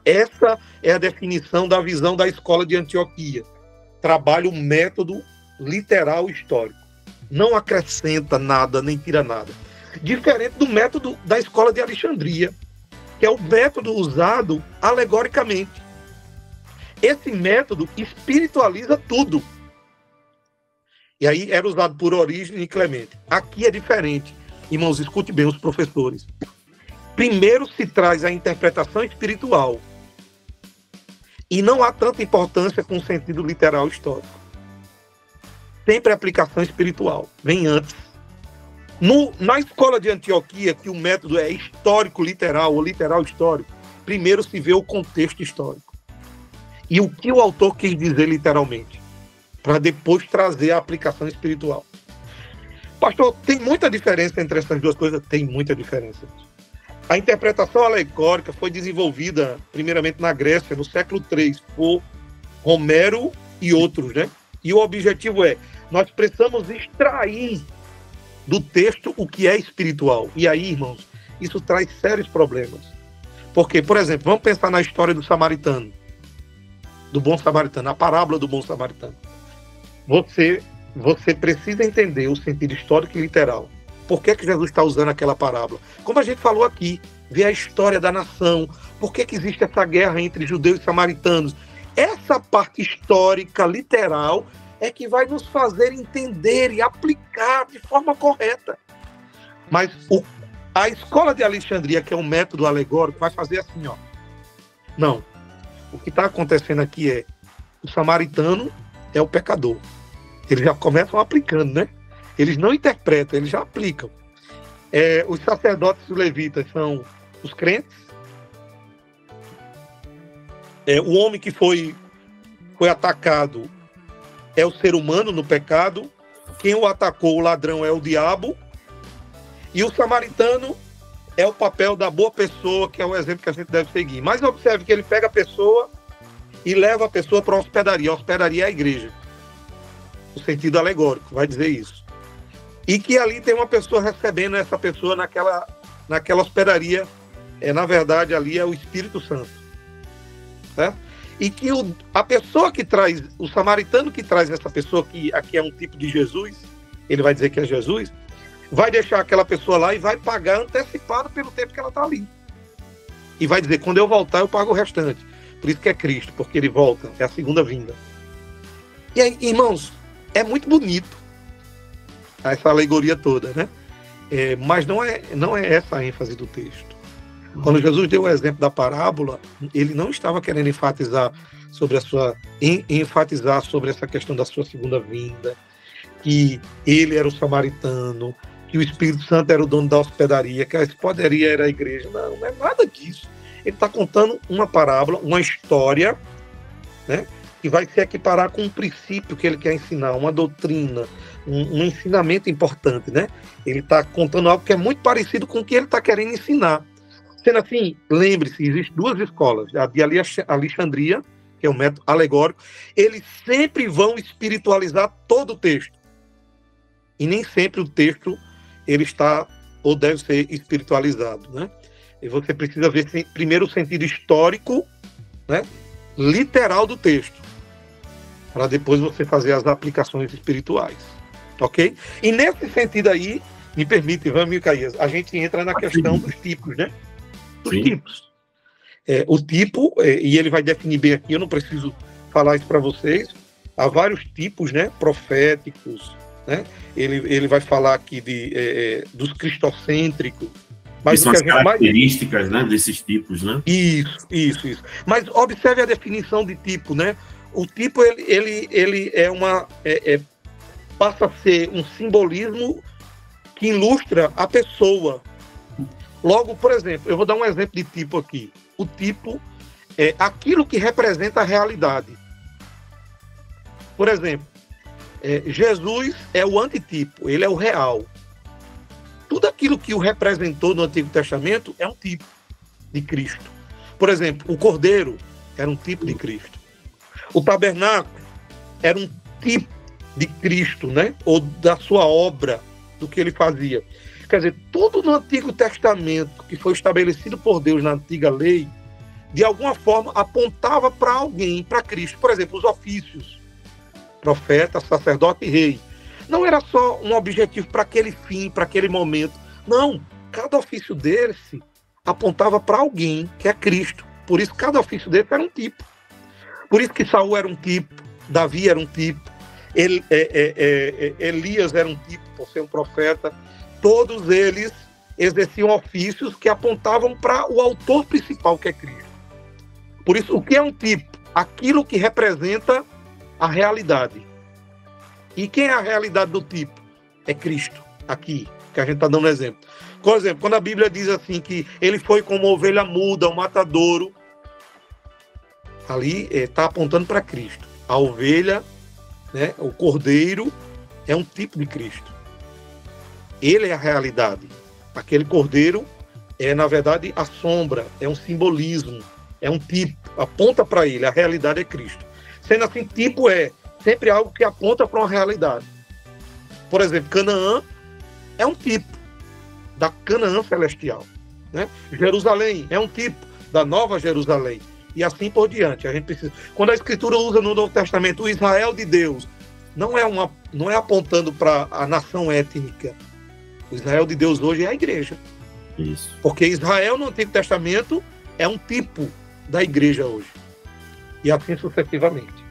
Essa é a definição da visão da escola de Antioquia. Trabalha o método literal histórico. Não acrescenta nada, nem tira nada. Diferente do método da escola de Alexandria, que é o método usado alegoricamente. Esse método espiritualiza tudo. E aí era usado por Orígenes e Clemente. Aqui é diferente. Irmãos, escute bem os professores. Primeiro se traz a interpretação espiritual. E não há tanta importância com o sentido literal histórico. Sempre a aplicação espiritual. Vem antes. Na escola de Antioquia, que o método é histórico literal ou literal histórico, primeiro se vê o contexto histórico. E o que o autor quis dizer literalmente, para depois trazer a aplicação espiritual. Pastor, tem muita diferença entre essas duas coisas? Tem muita diferença. A interpretação alegórica foi desenvolvida primeiramente na Grécia, no século III, por Romero e outros, né? E o objetivo é, nós precisamos extrair do texto o que é espiritual. E aí, irmãos, isso traz sérios problemas. Porque, por exemplo, vamos pensar na história do samaritano, do bom samaritano, a parábola do bom samaritano. Você precisa entender o sentido histórico e literal. Por que Jesus está usando aquela parábola? Como a gente falou aqui, ver a história da nação, por que existe essa guerra entre judeus e samaritanos. Essa parte histórica, literal, é que vai nos fazer entender e aplicar de forma correta. Mas a escola de Alexandria, que é um método alegórico, vai fazer assim, ó. Não. O que está acontecendo aqui é o samaritano é o pecador. Eles já começam aplicando, né? Eles não interpretam, eles já aplicam. Os sacerdotes e os levitas são os crentes. O homem que foi atacado é o ser humano no pecado. Quem o atacou, o ladrão, é o diabo. E o samaritano é o papel da boa pessoa, que é o exemplo que a gente deve seguir. Mas observe que ele pega a pessoa e leva a pessoa para a hospedaria. A hospedaria é a igreja. O sentido alegórico vai dizer isso. E que ali tem uma pessoa recebendo essa pessoa naquela hospedaria. Na verdade, ali é o Espírito Santo. Certo? E que a pessoa que traz, o samaritano que traz essa pessoa, que aqui é um tipo de Jesus, ele vai dizer que é Jesus, vai deixar aquela pessoa lá e vai pagar antecipado pelo tempo que ela está ali. E vai dizer, quando eu voltar, eu pago o restante. Por isso que é Cristo, porque ele volta, é a segunda vinda. E aí, irmãos, é muito bonito essa alegoria toda, né? Mas não é essa a ênfase do texto. Quando Jesus deu o exemplo da parábola, ele não estava querendo enfatizar sobre essa questão da sua segunda vinda, que ele era o samaritano, que o Espírito Santo era o dono da hospedaria, que a hospedaria era a igreja. Não é nada disso. Ele está contando uma parábola, uma história, né, que vai se equiparar com um princípio que ele quer ensinar, uma doutrina, um ensinamento importante, né? Ele está contando algo que é muito parecido com o que ele está querendo ensinar. Sendo assim, lembre-se, existem duas escolas, a de Alexandria, que é um método alegórico, eles sempre vão espiritualizar todo o texto. E nem sempre o texto ele está ou deve ser espiritualizado, né? E você precisa ver primeiro o sentido histórico, né, literal do texto, para depois você fazer as aplicações espirituais. ok? E nesse sentido aí, me permite, Ivan Micaías, a gente entra na questão dos tipos, né? Dos tipos. O tipo, e ele vai definir bem aqui, eu não preciso falar isso para vocês, há vários tipos, né, proféticos, né? Ele vai falar aqui dos cristocênticos. Mas são as características, né, desses tipos, né? Isso. Mas observe a definição de tipo, né? O tipo, ele é passa a ser um simbolismo que ilustra a pessoa. Logo, por exemplo, eu vou dar um exemplo de tipo aqui. O tipo é aquilo que representa a realidade. Por exemplo, Jesus é o antitipo, ele é o real. Tudo aquilo que o representou no Antigo Testamento é um tipo de Cristo. Por exemplo, o Cordeiro era um tipo de Cristo. O tabernáculo era um tipo de Cristo, né? Ou da sua obra, do que ele fazia. Quer dizer, tudo no Antigo Testamento que foi estabelecido por Deus na antiga lei, de alguma forma apontava para alguém, para Cristo. Por exemplo, os ofícios, profeta, sacerdote e rei. Não era só um objetivo para aquele fim, para aquele momento. Não, cada ofício desse apontava para alguém, que é Cristo. Por isso, cada ofício desse era um tipo. Por isso que Saul era um tipo, Davi era um tipo, Elias era um tipo, por ser um profeta. Todos eles exerciam ofícios que apontavam para o autor principal, que é Cristo. Por isso, o que é um tipo? Aquilo que representa a realidade. E quem é a realidade do tipo? É Cristo, aqui, que a gente está dando exemplo. Por exemplo, quando a Bíblia diz assim que ele foi como ovelha muda, um matadouro, ali está apontando para Cristo. A ovelha, né, o cordeiro, é um tipo de Cristo. Ele é a realidade. Aquele cordeiro é, na verdade, a sombra, é um simbolismo, é um tipo, aponta para ele, a realidade é Cristo. Sendo assim, tipo é sempre algo que aponta para uma realidade. Por exemplo, Canaã é um tipo da Canaã celestial, né? Jerusalém é um tipo da Nova Jerusalém. E assim por diante. A gente precisa. Quando a Escritura usa no Novo Testamento o Israel de Deus, não é apontando para a nação étnica. O Israel de Deus hoje é a igreja. Isso. Porque Israel no Antigo Testamento é um tipo da igreja hoje. E assim sucessivamente.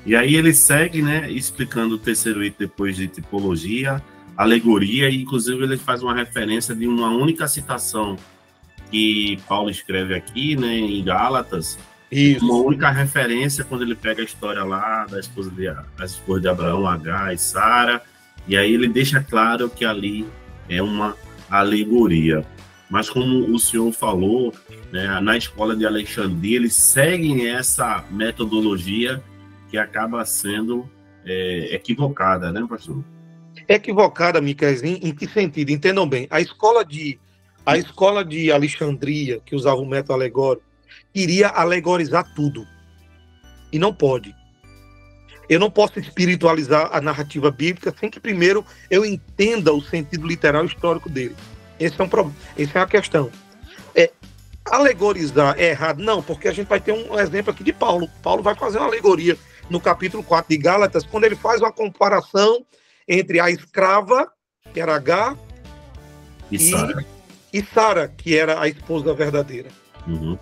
E aí ele segue, né, explicando o terceiro item depois de tipologia, alegoria, e inclusive ele faz uma referência de uma única citação que Paulo escreve aqui, né, em Gálatas. Isso. Uma única referência quando ele pega a história lá das esposas de Abraão, Agar e Sara, e aí ele deixa claro que ali é uma alegoria. Mas como o senhor falou, né, na escola de Alexandria, eles seguem essa metodologia que acaba sendo equivocada, né, pastor? Equivocada, Miquel, em que sentido? Entendam bem. A escola de Alexandria, que usava o método alegórico, queria alegorizar tudo. E não pode. Eu não posso espiritualizar a narrativa bíblica sem que primeiro eu entenda o sentido literal e histórico dele. Essa é a questão. Alegorizar é errado? Não, porque a gente vai ter um exemplo aqui de Paulo. Paulo vai fazer uma alegoria no capítulo 4 de Gálatas, quando ele faz uma comparação entre a escrava, que era Agar, e Sara, que era a esposa verdadeira. Uhum.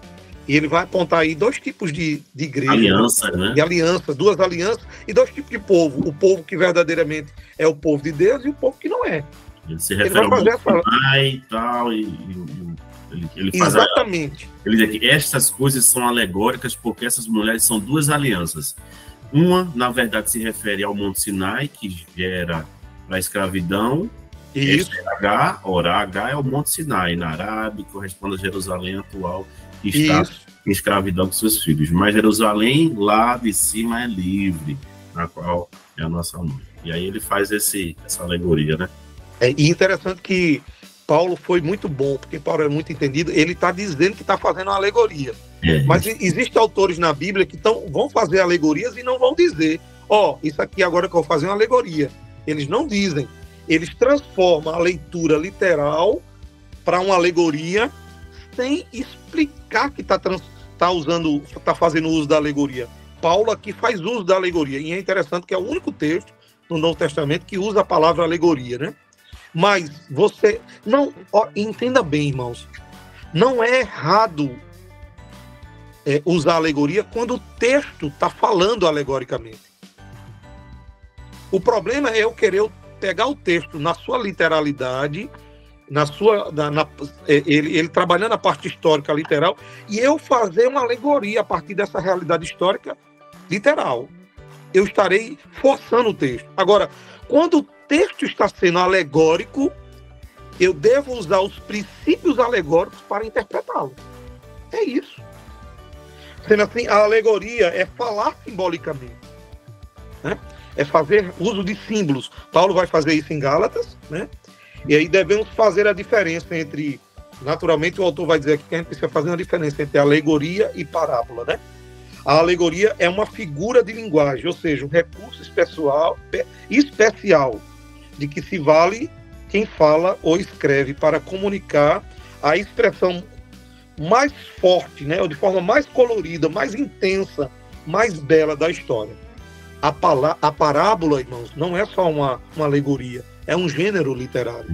E ele vai apontar aí dois tipos de igreja. Aliança, né? De aliança, duas alianças e dois tipos de povo. O povo que verdadeiramente é o povo de Deus e o povo que não é. Ele se refere ao Sinai e tal, e ele faz exatamente. Ele diz que estas coisas são alegóricas porque essas mulheres são duas alianças. Uma, na verdade, se refere ao Monte Sinai, que gera a escravidão. Isso. H é o Monte Sinai, na Arábia, corresponde a Jerusalém atual, que está em escravidão com seus filhos. Mas Jerusalém, lá de cima, é livre, na qual é a nossa mãe. E aí ele faz essa alegoria, né? E interessante que Paulo foi muito bom, porque Paulo é muito entendido, ele está dizendo que está fazendo uma alegoria. Mas existem autores na Bíblia que vão fazer alegorias e não vão dizer, isso aqui agora que eu vou fazer uma alegoria. Eles não dizem. Eles transformam a leitura literal para uma alegoria sem explicar que está fazendo uso da alegoria. Paulo aqui faz uso da alegoria. E é interessante que é o único texto no Novo Testamento que usa a palavra alegoria, né? Mas você não, entenda bem, irmãos, não é errado usar alegoria quando o texto está falando alegoricamente. O problema é eu querer pegar o texto na sua literalidade, ele trabalhando a parte histórica literal, e eu fazer uma alegoria a partir dessa realidade histórica literal. Eu estarei forçando o texto. Agora, quando o texto está sendo alegórico, eu devo usar os princípios alegóricos para interpretá-lo. É isso. Sendo assim, a alegoria é falar simbolicamente, né? É fazer uso de símbolos. Paulo vai fazer isso em Gálatas, né? E aí devemos fazer a diferença entre... Naturalmente, o autor vai dizer aqui que a gente precisa fazer uma diferença entre alegoria e parábola, né? A alegoria é uma figura de linguagem, ou seja, um recurso especial de que se vale quem fala ou escreve para comunicar a expressão mais forte, né? Ou de forma mais colorida, mais intensa, mais bela da história. A parábola, irmãos, não é só uma alegoria, é um gênero literário.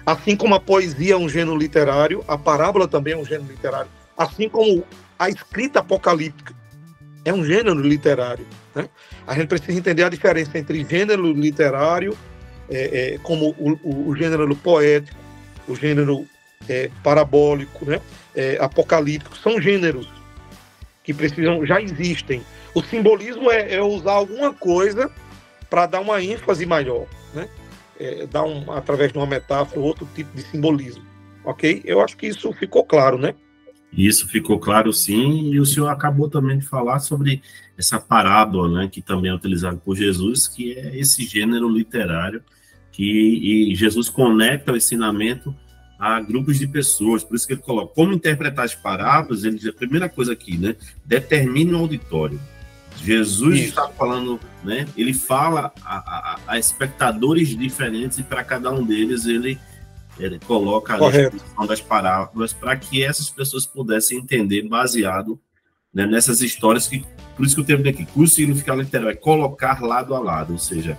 Assim como a poesia é um gênero literário, a parábola também é um gênero literário. Assim como a escrita apocalíptica é um gênero literário, né? A gente precisa entender a diferença entre gênero literário, como o gênero poético, o gênero parabólico, né? Apocalíptico. São gêneros que já existem. O simbolismo é usar alguma coisa para dar uma ênfase maior, né? Através de uma metáfora ou outro tipo de simbolismo, ok? Eu acho que isso ficou claro, né? Isso ficou claro, sim, e o senhor acabou também de falar sobre essa parábola, né, que também é utilizada por Jesus, que é esse gênero literário e Jesus conecta o ensinamento a grupos de pessoas, por isso que ele coloca como interpretar as parábolas. Ele diz a primeira coisa aqui, né, determine o auditório. Jesus está falando, né, ele fala a espectadores diferentes e para cada um deles ele coloca a descrição das parábolas para que essas pessoas pudessem entender baseado, né, nessas histórias que, por isso que o termo aqui, curso significado literal, é colocar lado a lado, ou seja,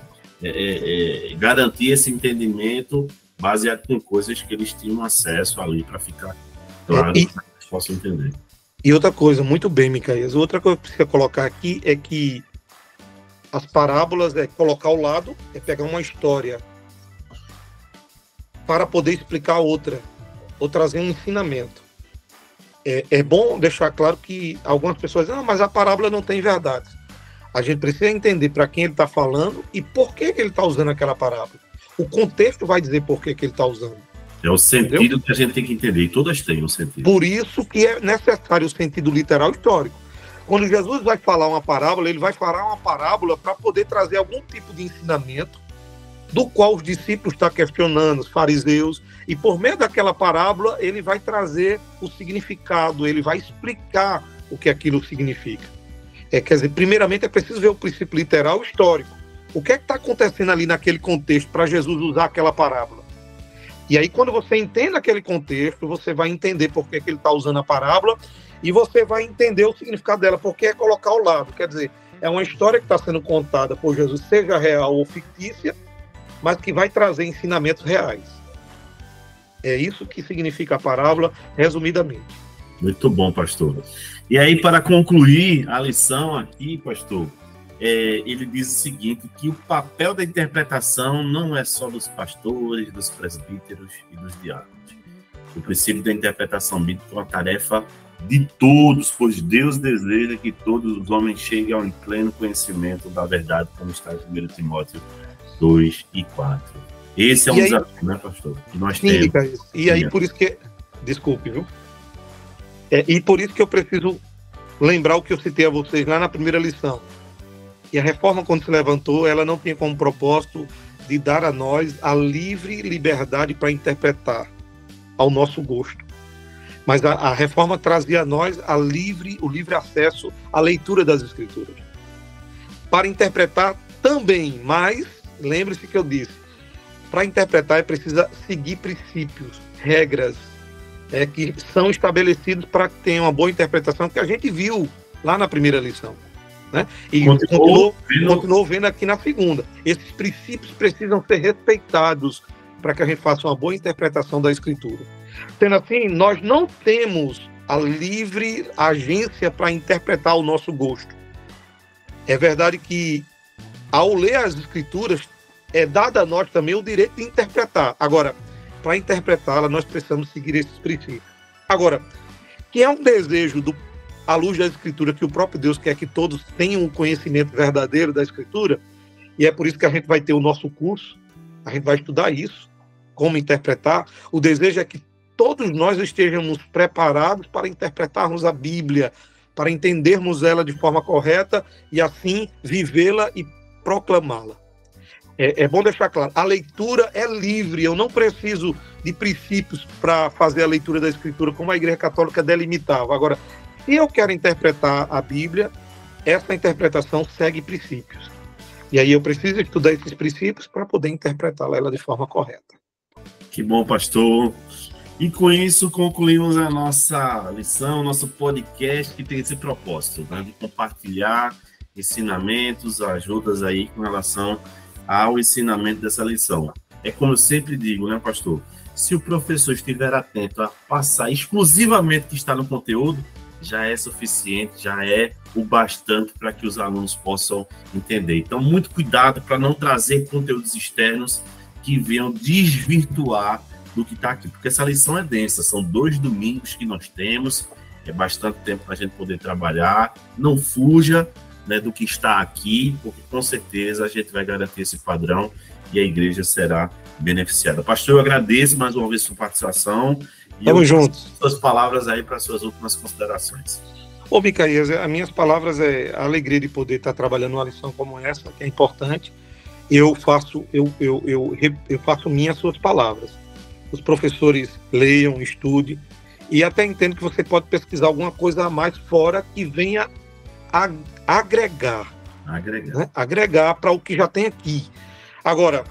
garantir esse entendimento baseado em coisas que eles tinham acesso ali para ficar claro, para que eles possam entender. E outra coisa, muito bem, Micaías, outra coisa que precisa colocar aqui é que as parábolas é colocar ao lado, é pegar uma história para poder explicar outra, ou trazer um ensinamento. É bom deixar claro que algumas pessoas dizem, mas a parábola não tem verdade. A gente precisa entender para quem ele está falando e por que ele está usando aquela parábola. O contexto vai dizer por que ele está usando. É o sentido, entendeu? Que a gente tem que entender, e todas têm um sentido. Por isso que é necessário o sentido literal histórico. Quando Jesus vai falar uma parábola, ele vai falar uma parábola para poder trazer algum tipo de ensinamento do qual os discípulos estão questionando, os fariseus, e por meio daquela parábola ele vai trazer o significado, ele vai explicar o que aquilo significa. Quer dizer, primeiramente é preciso ver o princípio literal histórico. O que está acontecendo ali naquele contexto para Jesus usar aquela parábola? E aí, quando você entende aquele contexto, você vai entender por que ele está usando a parábola e você vai entender o significado dela, porque é colocar ao lado. Quer dizer, é uma história que está sendo contada por Jesus, seja real ou fictícia, mas que vai trazer ensinamentos reais. É isso que significa a parábola, resumidamente. Muito bom, pastor. E aí, para concluir a lição aqui, pastor, ele diz o seguinte, que o papel da interpretação não é só dos pastores, dos presbíteros e dos diáconos. O princípio da interpretação bíblica é uma tarefa de todos, pois Deus deseja que todos os homens cheguem ao pleno conhecimento da verdade, como está em 1 Timóteo 2 e 4. Esse é um desafio, né, pastor? Que nós temos. E aí, por isso que... Desculpe, viu? E por isso que eu preciso lembrar o que eu citei a vocês lá na primeira lição. E a reforma, quando se levantou, ela não tinha como propósito de dar a nós a livre liberdade para interpretar ao nosso gosto. Mas a reforma trazia a nós o livre acesso à leitura das Escrituras. Para interpretar também, mas, lembre-se que eu disse, para interpretar é preciso seguir princípios, regras, que são estabelecidos para que tenha uma boa interpretação, que a gente viu lá na primeira lição. né? E continuou vendo aqui na segunda. Esses princípios precisam ser respeitados para que a gente faça uma boa interpretação da Escritura. Sendo assim, nós não temos a livre agência para interpretar o nosso gosto. É verdade que, ao ler as Escrituras, é dado a nós também o direito de interpretar. Agora, para interpretá-la, nós precisamos seguir esses princípios. Agora, que é um desejo, à luz da Escritura, que o próprio Deus quer que todos tenham um conhecimento verdadeiro da Escritura, e é por isso que a gente vai ter o nosso curso, a gente vai estudar isso, como interpretar. O desejo é que todos nós estejamos preparados para interpretarmos a Bíblia, para entendermos ela de forma correta e assim vivê-la e proclamá-la. É bom deixar claro, a leitura é livre, eu não preciso de princípios para fazer a leitura da Escritura, como a Igreja Católica delimitava. Agora, se eu quero interpretar a Bíblia, essa interpretação segue princípios. E aí eu preciso estudar esses princípios para poder interpretá-la de forma correta. Que bom, pastor. E com isso concluímos a nossa lição, nosso podcast, que tem esse propósito, né, de compartilhar ensinamentos, ajudas aí com relação ao ensinamento dessa lição. É como eu sempre digo, né, pastor? Se o professor estiver atento a passar exclusivamente o que está no conteúdo, já é suficiente, já é o bastante para que os alunos possam entender. Então, muito cuidado para não trazer conteúdos externos que venham desvirtuar do que está aqui, porque essa lição é densa, são 2 domingos que nós temos, é bastante tempo para a gente poder trabalhar, não fuja, né, do que está aqui, porque com certeza a gente vai garantir esse padrão e a igreja será beneficiada. Pastor, eu agradeço mais uma vez sua participação. Estamos juntos. Suas palavras aí para suas últimas considerações. Ô, Micaías, as minhas palavras é a alegria de poder estar trabalhando uma lição como essa, que é importante. Eu faço minhas suas palavras. Os professores leiam, estudem, e até entendo que você pode pesquisar alguma coisa a mais fora que venha agregar. Né? Agregar para o que já tem aqui. Agora,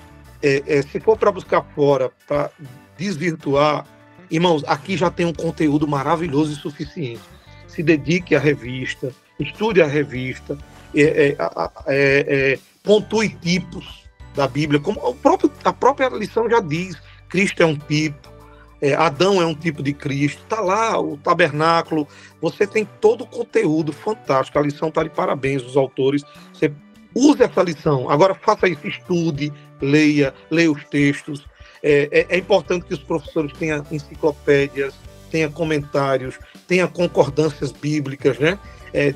se for para buscar fora, para desvirtuar, irmãos, aqui já tem um conteúdo maravilhoso e suficiente. Se dedique à revista, estude a revista, pontue tipos da Bíblia, como a própria lição já diz. Cristo é um tipo, Adão é um tipo de Cristo, está lá o tabernáculo, você tem todo o conteúdo fantástico, a lição está de parabéns, os autores, você use essa lição, agora faça isso, estude, leia os textos, é importante que os professores tenham enciclopédias, tenham comentários, tenham concordâncias bíblicas, né?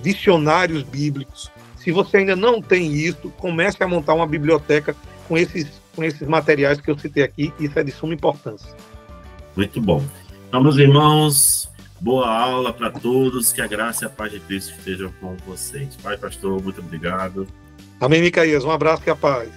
Dicionários bíblicos. Se você ainda não tem isso, comece a montar uma biblioteca com esses materiais que eu citei aqui, isso é de suma importância. Muito bom. Então, meus irmãos, boa aula para todos, que a graça e a paz de Cristo estejam com vocês. Pai, pastor, muito obrigado. Amém, Micaías. Um abraço e a paz.